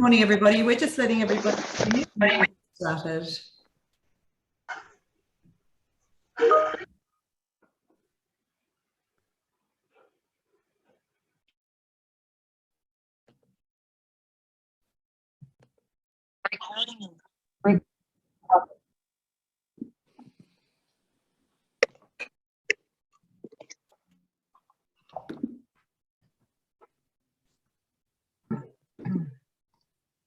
morning, everybody. We're just letting everybody get started.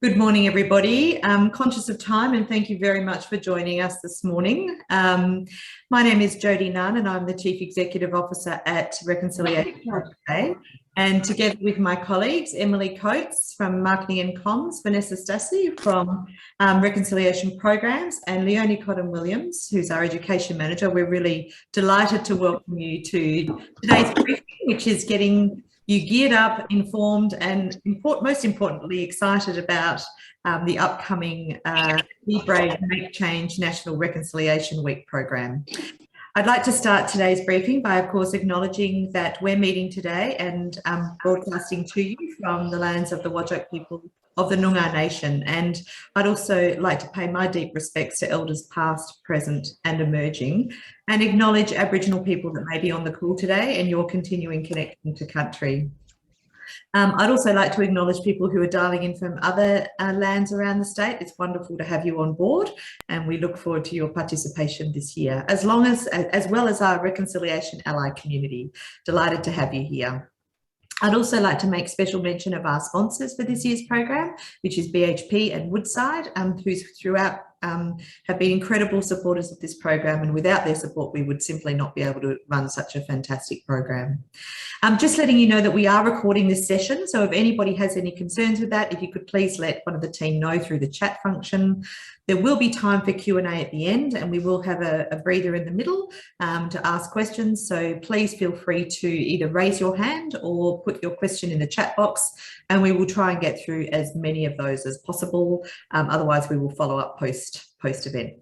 Good morning, everybody. Conscious of time, and thank you very much for joining us this morning. My name is Jodie Nunn, and I'm the Chief Executive Officer at Reconciliation today. And together with my colleagues, Emily Coates from Marketing and Comms, Vanessa Stassi from Reconciliation Programs, and Leonie Cotton-Williams, who's our Education Manager, we're really delighted to welcome you to today's briefing, which is getting you geared up, informed, and most importantly, excited about the upcoming Be Brave, Make Change National Reconciliation Week program. I'd like to start today's briefing by, of course, acknowledging that we're meeting today and broadcasting to you from the lands of the Whadjuk people of the Noongar Nation. And I'd also like to pay my deep respects to elders past, present and emerging, and acknowledge Aboriginal people that may be on the call today and your continuing connection to country. I'd also like to acknowledge people who are dialing in from other lands around the state. It's wonderful to have you on board, and we look forward to your participation this year, as well as our Reconciliation Ally community. Delighted to have you here. I'd also like to make special mention of our sponsors for this year's program, which is BHP and Woodside, who's throughout have been incredible supporters of this program, and without their support we would simply not be able to run such a fantastic program. Just letting you know that we are recording this session, so if anybody has any concerns with that, if you could please let one of the team know through the chat function. There will be time for Q&A at the end, and we will have a breather in the middle to ask questions, so please feel free to either raise your hand or put your question in the chat box, and we will try and get through as many of those as possible. Otherwise we will follow up post-event.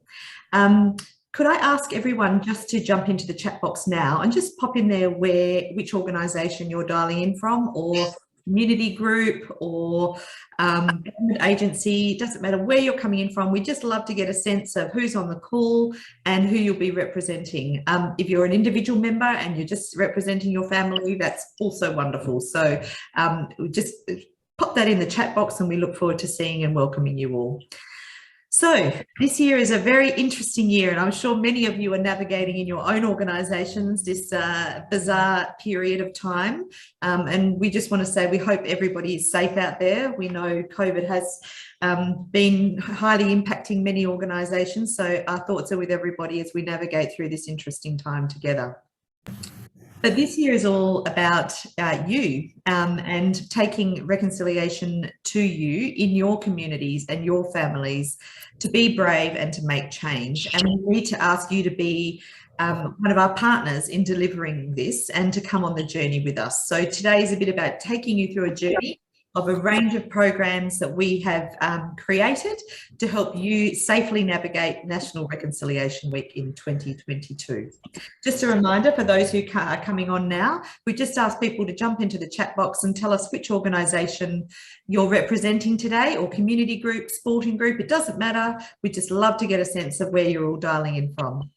Could I ask everyone just to jump into the chat box now and just pop in there which organisation you're dialing in from, or community group, or government agency, doesn't matter where you're coming in from. We just love to get a sense of who's on the call and who you'll be representing. If you're an individual member and you're just representing your family, that's also wonderful. So just pop that in the chat box, and we look forward to seeing and welcoming you all. So this year is a very interesting year, and I'm sure many of you are navigating in your own organisations this bizarre period of time. And we just want to say we hope everybody is safe out there. We know COVID has been highly impacting many organisations, so our thoughts are with everybody as we navigate through this interesting time together. But this year is all about you and taking reconciliation to you in your communities and your families to be brave and to make change. And we need to ask you to be one of our partners in delivering this and to come on the journey with us. So today is a bit about taking you through a journey of a range of programs that we have created to help you safely navigate National Reconciliation Week in 2022. Just a reminder for those who are coming on now, we just ask people to jump into the chat box and tell us which organisation you're representing today, or community group, sporting group, it doesn't matter. We just love to get a sense of where you're all dialing in from.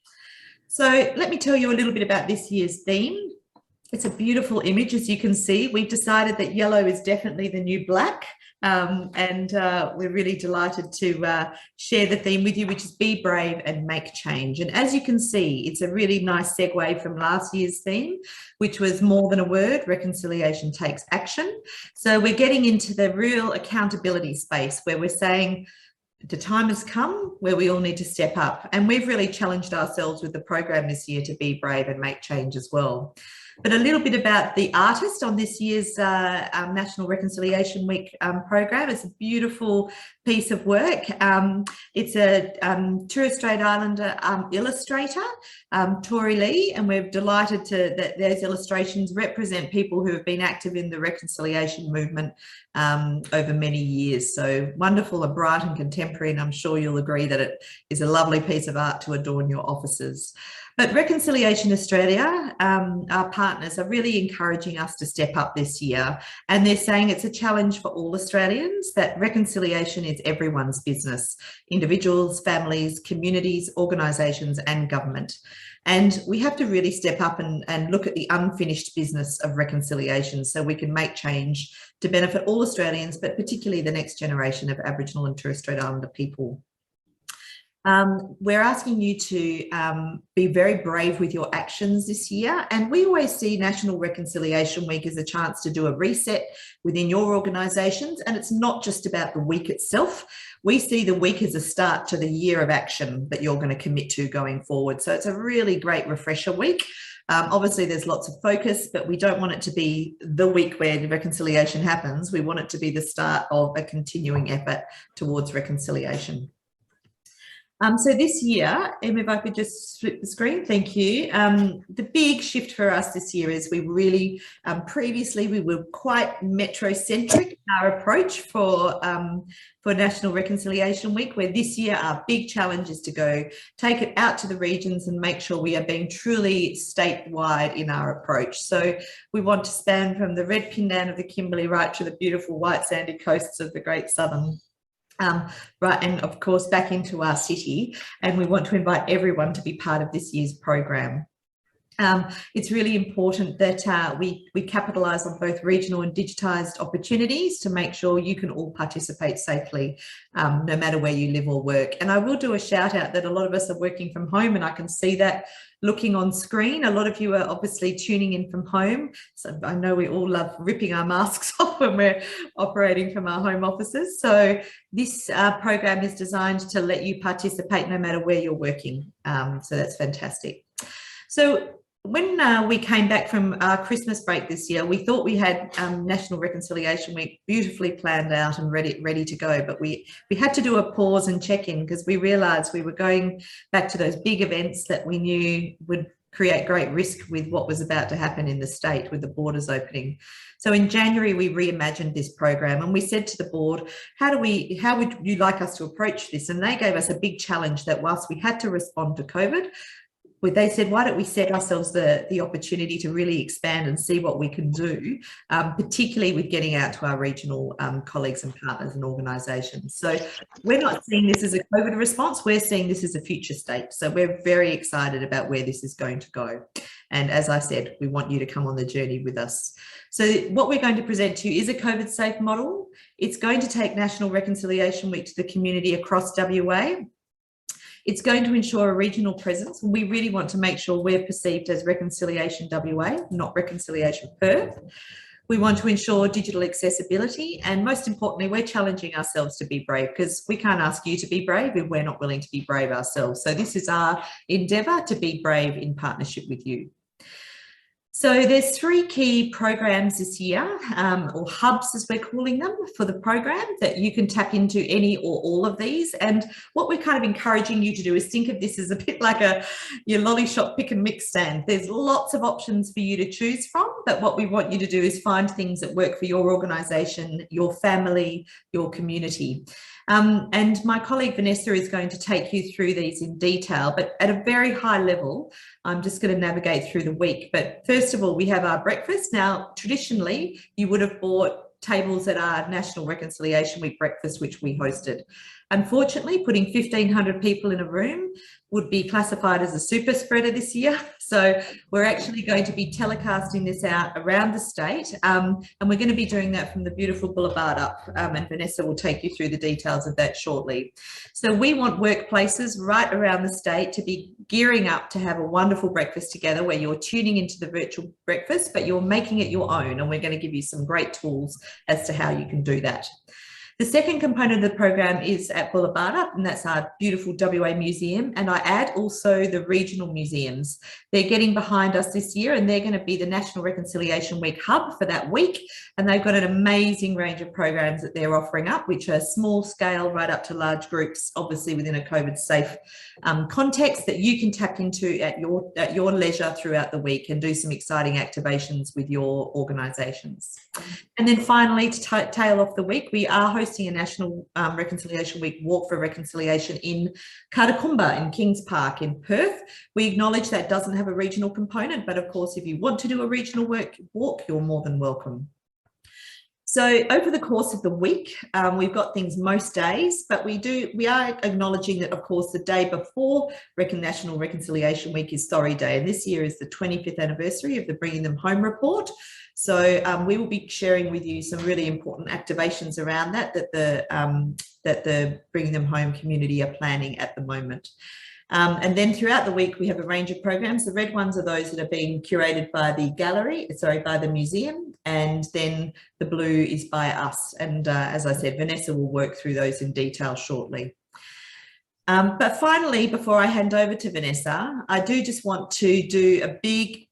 So let me tell you a little bit about this year's theme. It's a beautiful image, as you can see. We've decided that yellow is definitely the new black, and we're really delighted to share the theme with you, which is Be Brave and Make Change. And as you can see, it's a really nice segue from last year's theme, which was More Than a Word, Reconciliation Takes Action. So we're getting into the real accountability space where we're saying the time has come where we all need to step up. And we've really challenged ourselves with the program this year to be brave and make change as well. But a little bit about the artist on this year's National Reconciliation Week program. It's a beautiful piece of work. It's a Torres Strait Islander illustrator, Tori Lee, and we're delighted that those illustrations represent people who have been active in the reconciliation movement over many years. So wonderful and bright and contemporary, and I'm sure you'll agree that it is a lovely piece of art to adorn your offices. But Reconciliation Australia, our partners, are really encouraging us to step up this year. And they're saying it's a challenge for all Australians, that reconciliation is everyone's business: individuals, families, communities, organisations and government. And we have to really step up and look at the unfinished business of reconciliation so we can make change to benefit all Australians, but particularly the next generation of Aboriginal and Torres Strait Islander people. We're asking you to be very brave with your actions this year. And we always see National Reconciliation Week as a chance to do a reset within your organisations. And it's not just about the week itself. We see the week as a start to the year of action that you're going to commit to going forward. So it's a really great refresher week. Obviously, there's lots of focus, but we don't want it to be the week where the reconciliation happens. We want it to be the start of a continuing effort towards reconciliation. So this year, Emma, if I could just flip the screen, thank you. The big shift for us this year is we really, previously we were quite metro-centric in our approach for National Reconciliation Week, where this year our big challenge is to take it out to the regions and make sure we are being truly statewide in our approach. So we want to span from the red pindan of the Kimberley right to the beautiful white sandy coasts of the Great Southern. Right, and of course back into our city, and we want to invite everyone to be part of this year's program. It's really important that we capitalise on both regional and digitised opportunities to make sure you can all participate safely, no matter where you live or work. And I will do a shout out that a lot of us are working from home, and I can see that looking on screen. A lot of you are obviously tuning in from home. So I know we all love ripping our masks off when we're operating from our home offices. So this program is designed to let you participate no matter where you're working. So that's fantastic. So when we came back from our Christmas break this year, we thought we had National Reconciliation Week beautifully planned out and ready to go, but we had to do a pause and check in because we realised we were going back to those big events that we knew would create great risk with what was about to happen in the state with the borders opening. So in January, we reimagined this program and we said to the board, how would you like us to approach this? And they gave us a big challenge that whilst we had to respond to COVID, they said, why don't we set ourselves the opportunity to really expand and see what we can do, particularly with getting out to our regional colleagues and partners and organisations. So we're not seeing this as a COVID response, we're seeing this as a future state. So we're very excited about where this is going to go. And as I said, we want you to come on the journey with us. So what we're going to present to you is a COVID safe model. It's going to take National Reconciliation Week to the community across WA. It's going to ensure a regional presence. We really want to make sure we're perceived as Reconciliation WA, not Reconciliation Perth. We want to ensure digital accessibility, and most importantly, we're challenging ourselves to be brave because we can't ask you to be brave if we're not willing to be brave ourselves. So this is our endeavour to be brave in partnership with you. So there's 3 key programs this year, or hubs as we're calling them, for the program that you can tap into any or all of these. And what we're kind of encouraging you to do is think of this as a bit like your lolly shop pick and mix stand. There's lots of options for you to choose from, but what we want you to do is find things that work for your organisation, your family, your community. And my colleague Vanessa is going to take you through these in detail, but at a very high level, I'm just going to navigate through the week. But first of all, we have our breakfast. Now, traditionally, you would have bought tables at our National Reconciliation Week breakfast, which we hosted. Unfortunately, putting 1,500 people in a room would be classified as a super spreader this year. So we're actually going to be telecasting this out around the state, and we're going to be doing that from the beautiful Boola Bardip, and Vanessa will take you through the details of that shortly. So we want workplaces right around the state to be gearing up to have a wonderful breakfast together where you're tuning into the virtual breakfast, but you're making it your own, and we're going to give you some great tools as to how you can do that. The second component of the program is at Boola Bardip, and that's our beautiful WA museum. And I add also the regional museums. They're getting behind us this year, and they're going to be the National Reconciliation Week hub for that week. And they've got an amazing range of programs that they're offering up, which are small scale right up to large groups, obviously within a COVID safe context that you can tap into at your leisure throughout the week and do some exciting activations with your organisations. And then finally, to tail off the week, we are hosting hosting a National Reconciliation Week Walk for Reconciliation in Katakumba in Kings Park in Perth. We acknowledge that doesn't have a regional component, but of course, if you want to do a regional walk, you're more than welcome. So over the course of the week, we've got things most days, but we are acknowledging that, of course, the day before National Reconciliation Week is Sorry Day, and this year is the 25th anniversary of the Bringing Them Home report. So we will be sharing with you some really important activations around that the Bringing Them Home community are planning at the moment. And then throughout the week, we have a range of programs. The red ones are those that are being curated by the museum, and then the blue is by us. And as I said, Vanessa will work through those in detail shortly. But finally, before I hand over to Vanessa, I do just want to do a big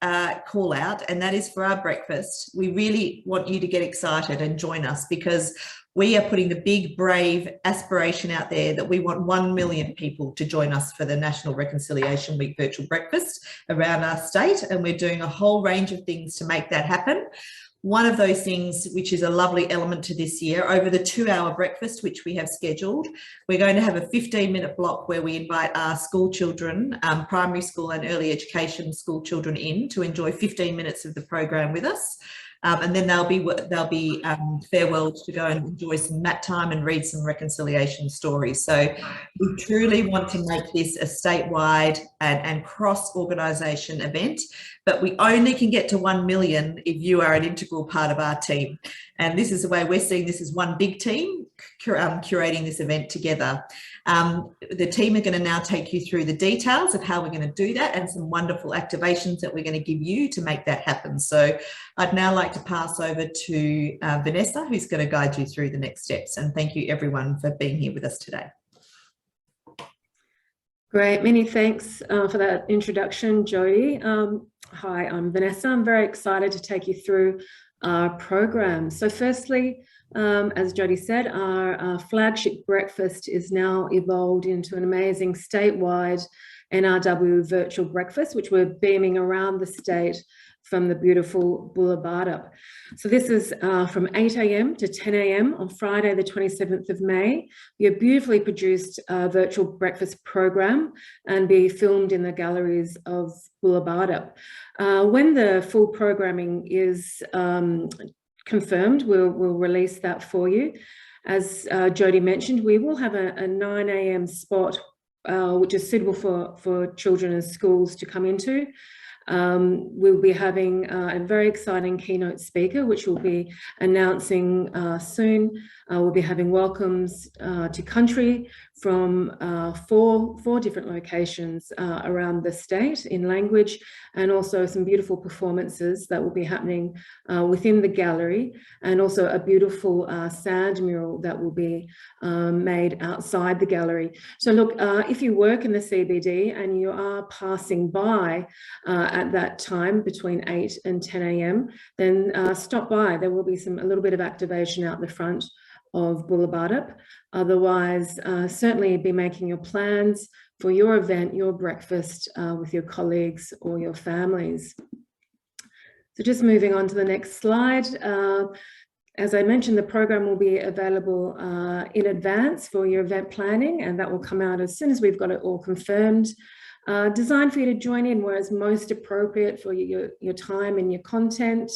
call out, and that is for our breakfast. We really want you to get excited and join us, because we are putting the big, brave aspiration out there that we want 1 million people to join us for the National Reconciliation Week virtual breakfast around our state, and we're doing a whole range of things to make that happen. One of those things, which is a lovely element to this year, over the 2-hour breakfast, which we have scheduled, we're going to have a 15-minute block where we invite our school children, primary school and early education school children in to enjoy 15 minutes of the program with us. And then they'll be farewelled to go and enjoy some mat time and read some reconciliation stories. So we truly want to make this a statewide and cross-organisation event, but we only can get to 1 million if you are an integral part of our team. And this is the way we're seeing this as one big team curating this event together. The team are going to now take you through the details of how we're going to do that and some wonderful activations that we're going to give you to make that happen. So I'd now like to pass over to Vanessa, who's going to guide you through the next steps. And thank you everyone for being here with us today. Great, many thanks for that introduction, Jody. Hi, I'm Vanessa. I'm very excited to take you through our program. So firstly, as Jody said, our flagship breakfast is now evolved into an amazing statewide NRW virtual breakfast, which we're beaming around the state from the beautiful Boola Bardip. So this is from 8 a.m. to 10 a.m. on Friday, the 27th of May. Be a beautifully produced virtual breakfast program and be filmed in the galleries of Boola Bardip. When the full programming is confirmed, we'll release that for you. As Jody mentioned, we will have a 9 a.m. spot, which is suitable for children and schools to come into. We'll be having a very exciting keynote speaker, which we'll be announcing soon. We'll be having welcomes to country from four different locations around the state in language, and also some beautiful performances that will be happening within the gallery, and also a beautiful sand mural that will be made outside the gallery. So look, if you work in the CBD and you are passing by at that time between 8 and 10 a.m, then stop by. There will be a little bit of activation out the front of Boola Bardip. Otherwise, certainly be making your plans for your event, your breakfast with your colleagues or your families. So just moving on to the next slide. As I mentioned, the program will be available in advance for your event planning, and that will come out as soon as we've got it all confirmed. Designed for you to join in where it's most appropriate for your time and your content.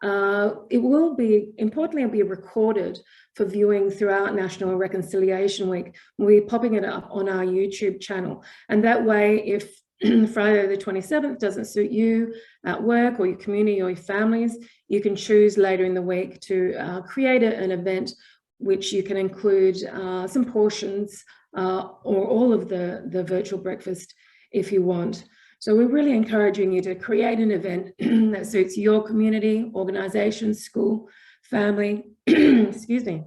It will be, importantly, it'll be recorded for viewing throughout National Reconciliation Week. We're popping it up on our YouTube channel. And that way, if Friday the 27th doesn't suit you at work or your community or your families, you can choose later in the week to create an event which you can include some portions or all of the virtual breakfast if you want. So we're really encouraging you to create an event that suits your community, organisation, school, family, excuse me,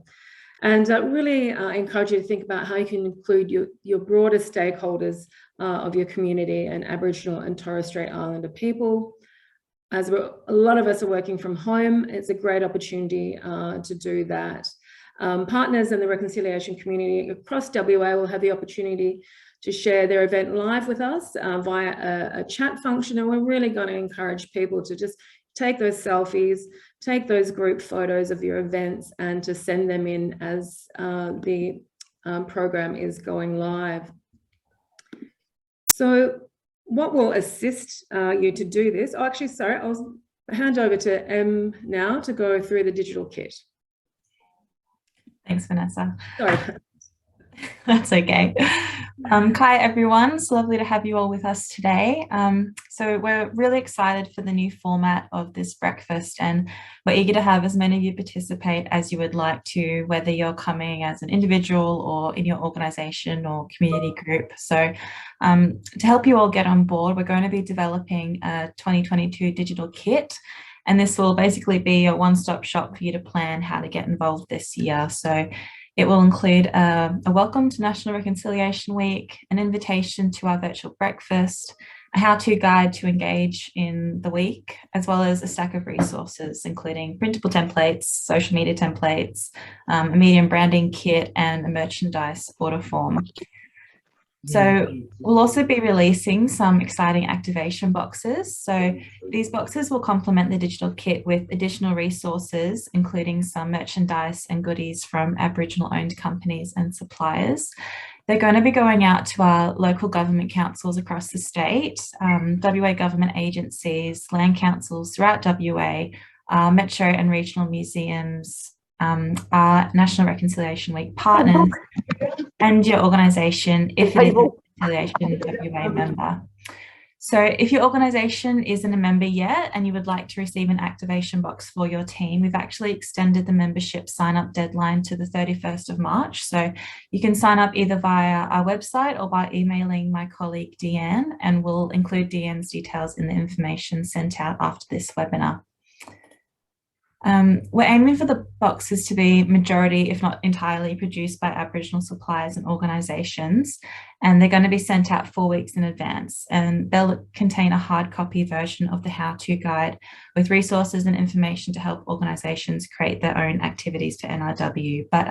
and really encourage you to think about how you can include your broader stakeholders of your community and Aboriginal and Torres Strait Islander people. As a lot of us are working from home, it's a great opportunity to do that. Partners in the reconciliation community across WA will have the opportunity to share their event live with us via a chat function, and we're really going to encourage people to just take those selfies, take those group photos of your events and to send them in as the program is going live. So what will assist you to do this? Oh, actually, sorry, I'll hand over to Em now to go through the digital kit. Thanks, Vanessa. Sorry. That's okay. Hi, everyone. It's lovely to have you all with us today. So we're really excited for the new format of this breakfast, and we're eager to have as many of you participate as you would like to, whether you're coming as an individual or in your organisation or community group. So to help you all get on board, we're going to be developing a 2022 digital kit. And this will basically be a one-stop shop for you to plan how to get involved this year. So it will include a welcome to National Reconciliation Week, an invitation to our virtual breakfast, a how-to guide to engage in the week, as well as a stack of resources, including printable templates, social media templates, a medium branding kit, and a merchandise order form. So we'll also be releasing some exciting activation boxes. So these boxes will complement the digital kit with additional resources, including some merchandise and goodies from Aboriginal owned companies and suppliers. They're going to be going out to our local government councils across the state, WA government agencies, land councils throughout WA, metro and regional museums, our National Reconciliation Week partners, and your organisation if it is a Reconciliation WA member. So if your organisation isn't a member yet and you would like to receive an activation box for your team, we've actually extended the membership sign-up deadline to the 31st of March. So you can sign up either via our website or by emailing my colleague Deanne, and we'll include Deanne's details in the information sent out after this webinar. We're aiming for the boxes to be majority, if not entirely, produced by Aboriginal suppliers and organisations, and they're going to be sent out 4 weeks in advance, and they'll contain a hard copy version of the how-to guide with resources and information to help organisations create their own activities for NRW. But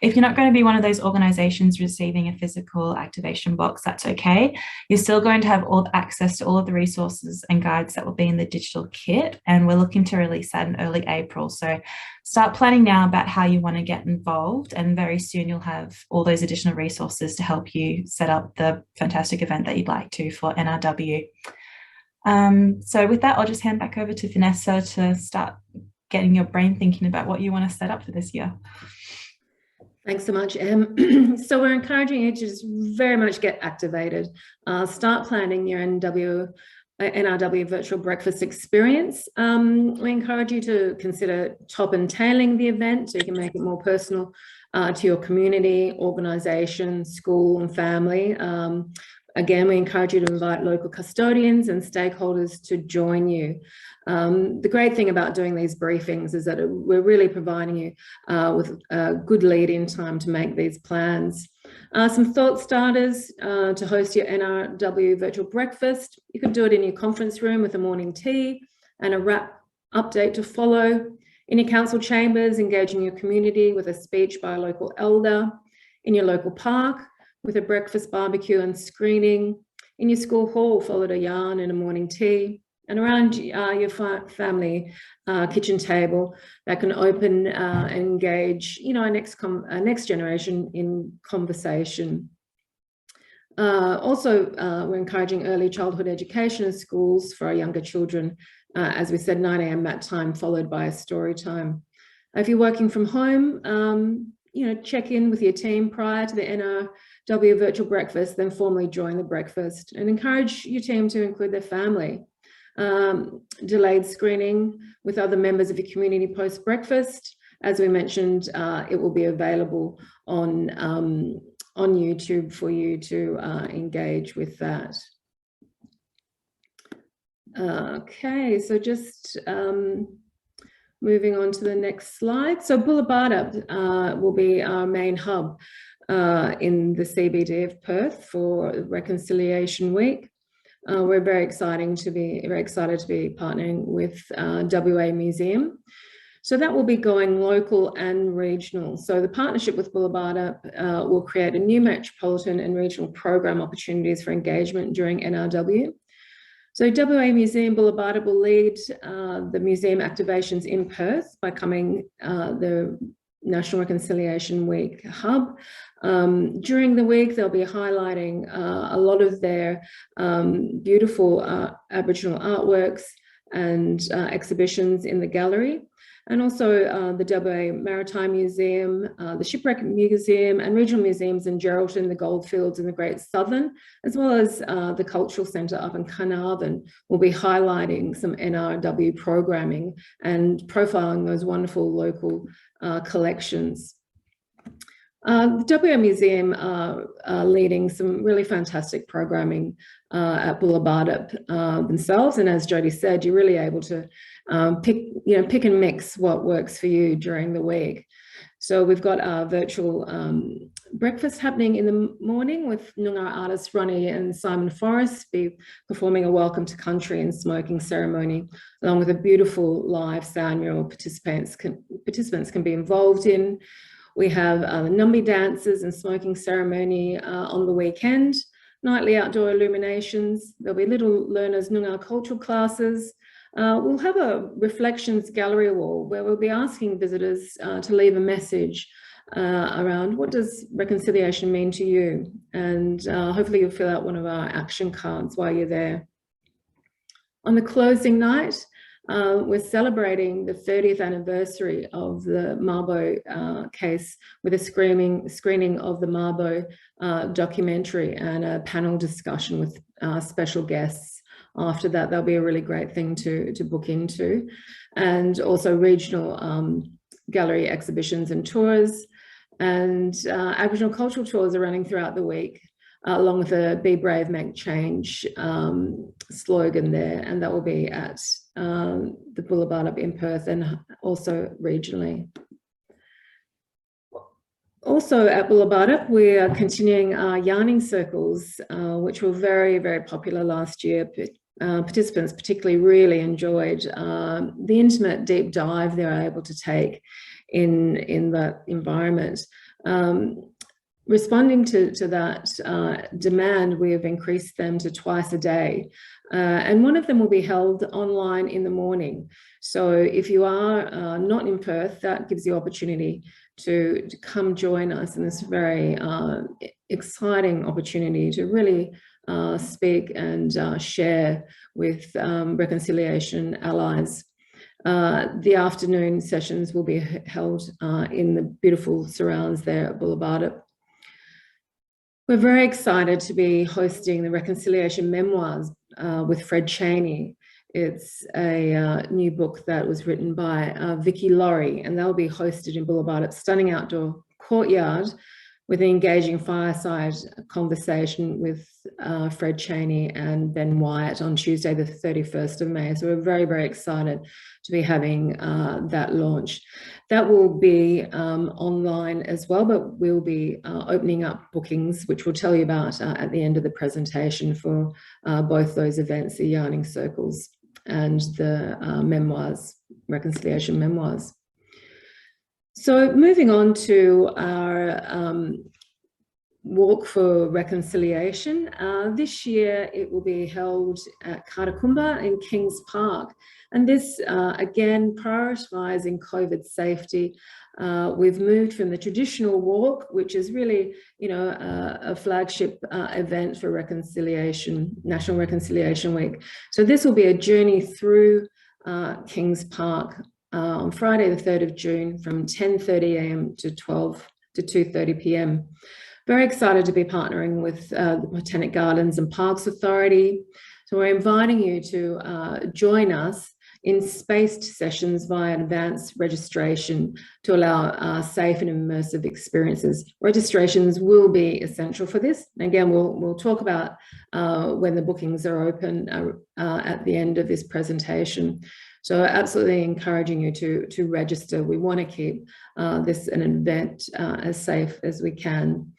if you're not going to be one of those organisations receiving a physical activation box, that's okay. You're still going to have all access to all of the resources and guides that will be in the digital kit, and we're looking to release that in early April. So start planning now about how you want to get involved, and very soon you'll have all those additional resources to help you set up the fantastic event that you'd like to for NRW. So with that, I'll just hand back over to Vanessa to start getting your brain thinking about what you want to set up for this year. Thanks so much, Em. So we're encouraging you to just very much get activated. Start planning your NRW virtual breakfast experience. We encourage you to consider top and tailing the event so you can make it more personal to your community, organisation, school and family. Again, we encourage you to invite local custodians and stakeholders to join you. The great thing about doing these briefings is that we're really providing you with a good lead-in time to make these plans. Some thought starters to host your NRW virtual breakfast. You could do it in your conference room with a morning tea and a wrap update to follow. In your council chambers, engaging your community with a speech by a local elder. In your local park, with a breakfast barbecue and screening. In your school hall, followed a yarn and a morning tea. And around your family kitchen table that can open and engage, you know, a next generation in conversation. Also, we're encouraging early childhood education in schools for our younger children. As we said, 9 a.m. mat time followed by a story time. If you're working from home, you know, check in with your team prior to the NRW virtual breakfast, then formally join the breakfast, and encourage your team to include their family. Delayed screening with other members of your community post breakfast. As we mentioned, it will be available on YouTube for you to engage with that. Okay, so just moving on to the next slide. So Boola Bardip will be our main hub in the CBD of Perth for Reconciliation Week. We're very excited to be partnering with WA Museum. So that will be going local and regional. So the partnership with Boola Bardip will create a new metropolitan and regional program opportunities for engagement during NRW. So WA Museum Boola Bardip will lead the museum activations in Perth by coming the National Reconciliation Week hub. During the week, they'll be highlighting a lot of their beautiful Aboriginal artworks and exhibitions in the gallery. And also the WA Maritime Museum, the Shipwreck Museum, and regional museums in Geraldton, the Goldfields and the Great Southern, as well as the Cultural Centre up in Carnarvon will be highlighting some NRW programming and profiling those wonderful local collections. The WA Museum are leading some really fantastic programming at Boola Bardip themselves, and as Jody said, you're really able to pick and mix what works for you during the week. So we've got our virtual breakfast happening in the morning with Noongar artists Ronnie and Simon Forrest be performing a welcome to country and smoking ceremony, along with a beautiful live sound mural participants can be involved in. We have Numbi dances and smoking ceremony on the weekend, nightly outdoor illuminations. There'll be little learners Noongar cultural classes. We'll have a reflections gallery wall where we'll be asking visitors to leave a message around what does reconciliation mean to you, and hopefully you'll fill out one of our action cards while you're there. On the closing night, we're celebrating the 30th anniversary of the Mabo case with a screening of the Mabo documentary and a panel discussion with special guests. After that, that'll be a really great thing to book into. And also regional gallery exhibitions and tours. And Aboriginal cultural tours are running throughout the week, along with the Be Brave, Make Change slogan there. And that will be at the Boola Bardip in Perth and also regionally. Also at Boola Bardip, we are continuing our yarning circles, which were very, very popular last year. Participants particularly really enjoyed the intimate deep dive they were able to take in that environment. Responding to that demand, we have increased them to twice a day. And one of them will be held online in the morning. So if you are not in Perth, that gives you opportunity to come join us in this very exciting opportunity to really speak and share with reconciliation allies. The afternoon sessions will be held in the beautiful surrounds there at Boola Bardip. We're very excited to be hosting the Reconciliation Memoirs with Fred Chaney. It's a new book that was written by Vicky Laurie, and they'll be hosted in Boola Bardip, stunning outdoor courtyard with an engaging fireside conversation with Fred Chaney and Ben Wyatt on Tuesday, the 31st of May. So we're very, very excited to be having that launch. That will be online as well, but we'll be opening up bookings, which we'll tell you about at the end of the presentation for both those events, the Yarning Circles and the memoirs, Reconciliation Memoirs. So moving on to our Walk for Reconciliation. This year it will be held at Katakumba in Kings Park. And this, again, prioritising COVID safety. We've moved from the traditional walk, which is really, a flagship event for reconciliation, National Reconciliation Week. So this will be a journey through Kings Park on Friday, the 3rd of June from 10:30 a.m. to 2:30 p.m. Very excited to be partnering with the Botanic Gardens and Parks Authority. So we're inviting you to join us in spaced sessions via advanced registration to allow safe and immersive experiences. Registrations will be essential for this. Again, we'll talk about when the bookings are open at the end of this presentation. So absolutely encouraging you to register. We want to keep this an event as safe as we can.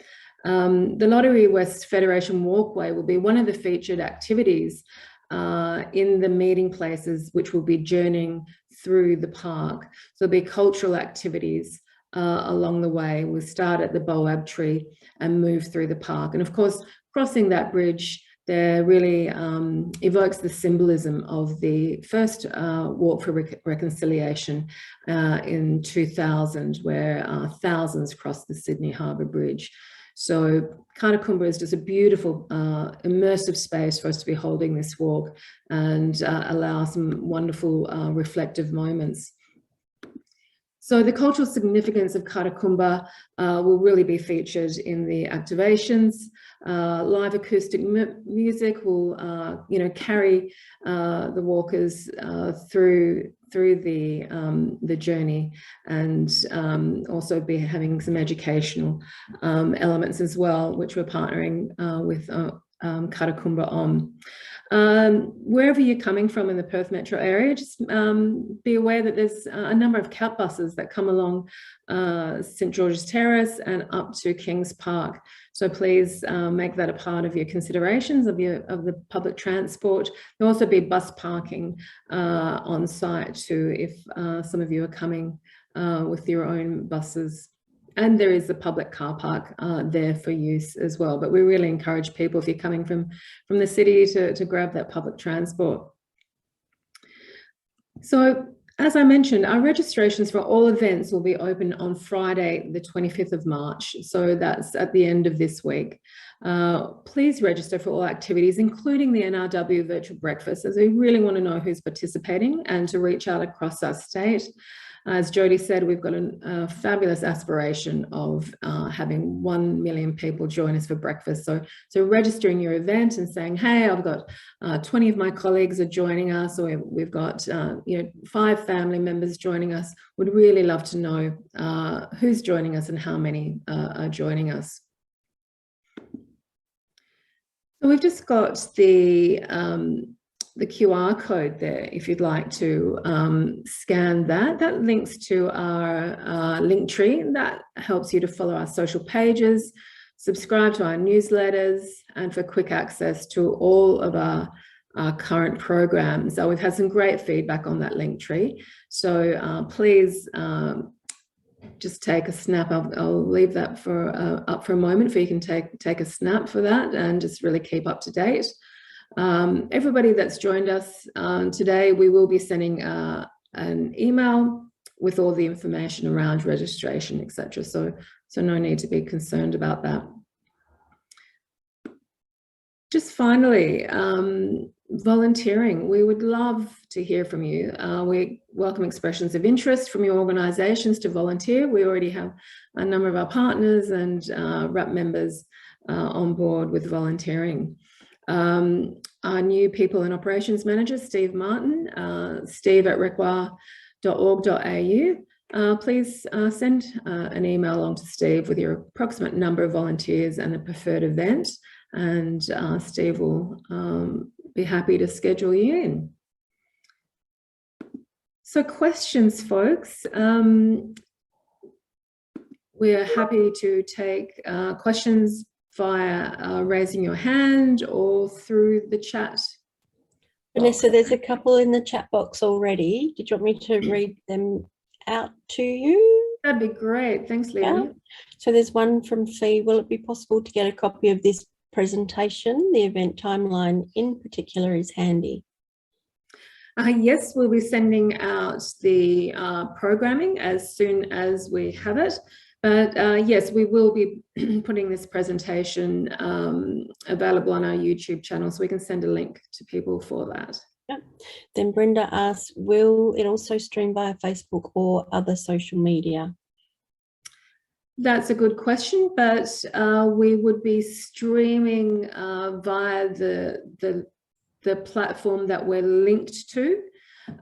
The Lottery West Federation Walkway will be one of the featured activities in the meeting places, which will be journeying through the park. So there'll be cultural activities along the way. We'll start at the Boab Tree and move through the park. And of course, crossing that bridge there really evokes the symbolism of the first Walk for Reconciliation in 2000, where thousands crossed the Sydney Harbour Bridge. So Katakumba is just a beautiful, immersive space for us to be holding this walk and allow some wonderful reflective moments. So the cultural significance of Katakumba will really be featured in the activations. Live acoustic music will, carry the walkers through the journey, and also be having some educational elements as well, which we're partnering with Katakumba on. Wherever you're coming from in the Perth metro area, just be aware that there's a number of CAT buses that come along St George's Terrace and up to Kings Park. So please make that a part of your considerations of the public transport. There'll also be bus parking on site too, if some of you are coming with your own buses. And there is a public car park there for use as well. But we really encourage people, if you're coming from the city, to grab that public transport. So, as I mentioned, our registrations for all events will be open on Friday, the 25th of March. So that's at the end of this week. Please register for all activities, including the NRW virtual breakfast, as we really want to know who's participating and to reach out across our state. As Jody said, we've got a fabulous aspiration of having 1 million people join us for breakfast. So registering your event and saying, hey, I've got 20 of my colleagues are joining us, or we've got 5 family members joining us. Would really love to know who's joining us and how many are joining us. So we've just got the QR code there, if you'd like to scan that. That links to our link tree. That helps you to follow our social pages, subscribe to our newsletters, and for quick access to all of our current programs. So we've had some great feedback on that link tree. So please just take a snap. I'll leave that up for a moment, for you can take a snap for that and just really keep up to date. Everybody that's joined us today, we will be sending an email with all the information around registration, etc. So no need to be concerned about that. Just finally, volunteering. We would love to hear from you. We welcome expressions of interest from your organisations to volunteer. We already have a number of our partners and RAP members on board with volunteering. Our new People and Operations Manager, Steve Martin, steve@requa.org.au. Please send an email along to Steve with your approximate number of volunteers and the preferred event, and Steve will be happy to schedule you in. So questions, folks. We're happy to take questions via raising your hand or through the chat. Vanessa, there's a couple in the chat box already. Did you want me to read them out to you? That'd be great. Thanks, Leonie. Yeah. So there's one from Fee. Will it be possible to get a copy of this presentation? The event timeline in particular is handy. Yes, we'll be sending out the programming as soon as we have it. But yes, we will be putting this presentation available on our YouTube channel, so we can send a link to people for that. Yep. Then Brenda asks, will it also stream via Facebook or other social media? That's a good question, but we would be streaming via the platform that we're linked to.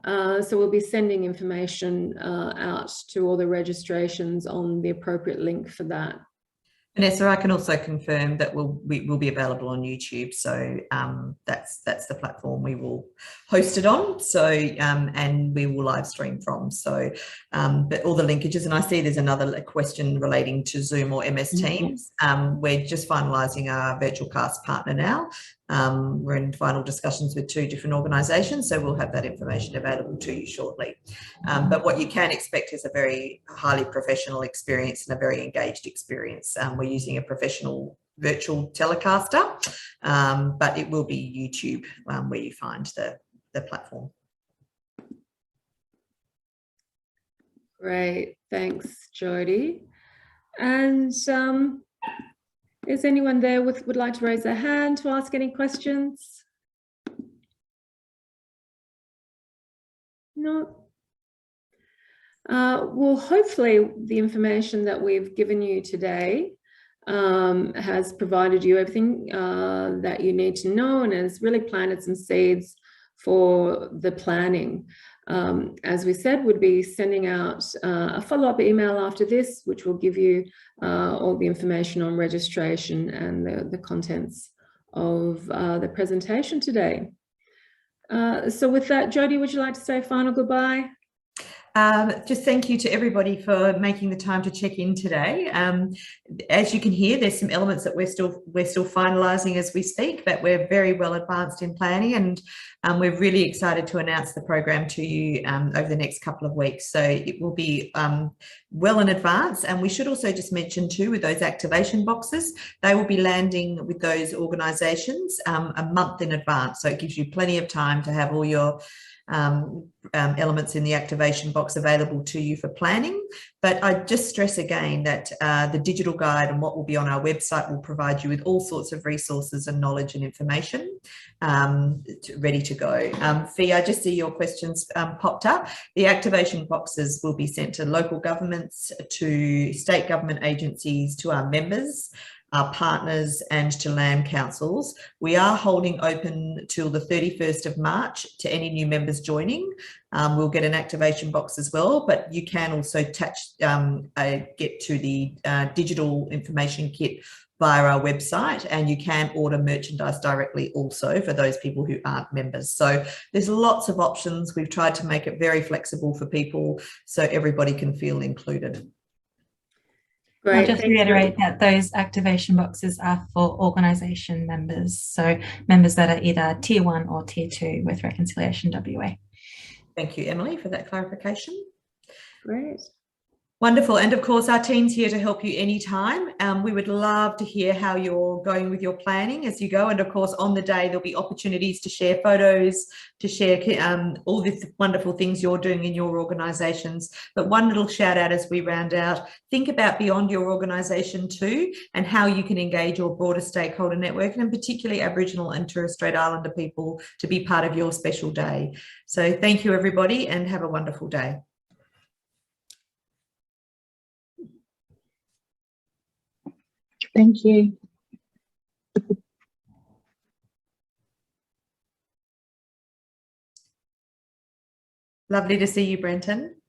So we'll be sending information out to all the registrations on the appropriate link for that. Vanessa, I can also confirm that we will be available on YouTube. So that's the platform we will host it on. So and we will live stream from. So but all the linkages, and I see there's another question relating to Zoom or MS Teams. We're just finalising our virtual cast partner now. We're in final discussions with 2 different organisations, so we'll have that information available to you shortly. But what you can expect is a very highly professional experience and a very engaged experience. We're using a professional virtual telecaster, but it will be YouTube where you find the platform. Great, thanks, Jody. And is anyone there would like to raise their hand to ask any questions? No. Well, hopefully the information that we've given you today has provided you everything that you need to know and has really planted some seeds for the planning. As we said, we'll be sending out a follow-up email after this, which will give you all the information on registration and the contents of the presentation today. So with that, Jody, would you like to say a final goodbye? Just thank you to everybody for making the time to check in today. As you can hear, there's some elements that we're still finalising as we speak, but we're very well advanced in planning, and we're really excited to announce the program to you over the next couple of weeks. So it will be well in advance, and we should also just mention too, with those activation boxes, they will be landing with those organisations a month in advance. So it gives you plenty of time to have all your elements in the activation box available to you for planning. But I just stress again that the digital guide and what will be on our website will provide you with all sorts of resources and knowledge and information ready to go. Fee, I just see your questions popped up. The activation boxes will be sent to local governments, to state government agencies, to our members, our partners, and to land councils. We are holding open till the 31st of March to any new members joining. We'll get an activation box as well, but you can also get to the digital information kit via our website, and you can order merchandise directly also for those people who aren't members. So there's lots of options. We've tried to make it very flexible for people so everybody can feel included. Great. I'll just reiterate that those activation boxes are for organisation members, so members that are either Tier 1 or Tier 2 with Reconciliation WA. Thank you, Emily, for that clarification. Great. Wonderful. And of course, our team's here to help you anytime. We would love to hear how you're going with your planning as you go. And of course, on the day, there'll be opportunities to share photos, to share all the wonderful things you're doing in your organisations. But one little shout out as we round out, think about beyond your organisation too, and how you can engage your broader stakeholder network, and particularly Aboriginal and Torres Strait Islander people to be part of your special day. So thank you, everybody, and have a wonderful day. Thank you. Lovely to see you, Brenton.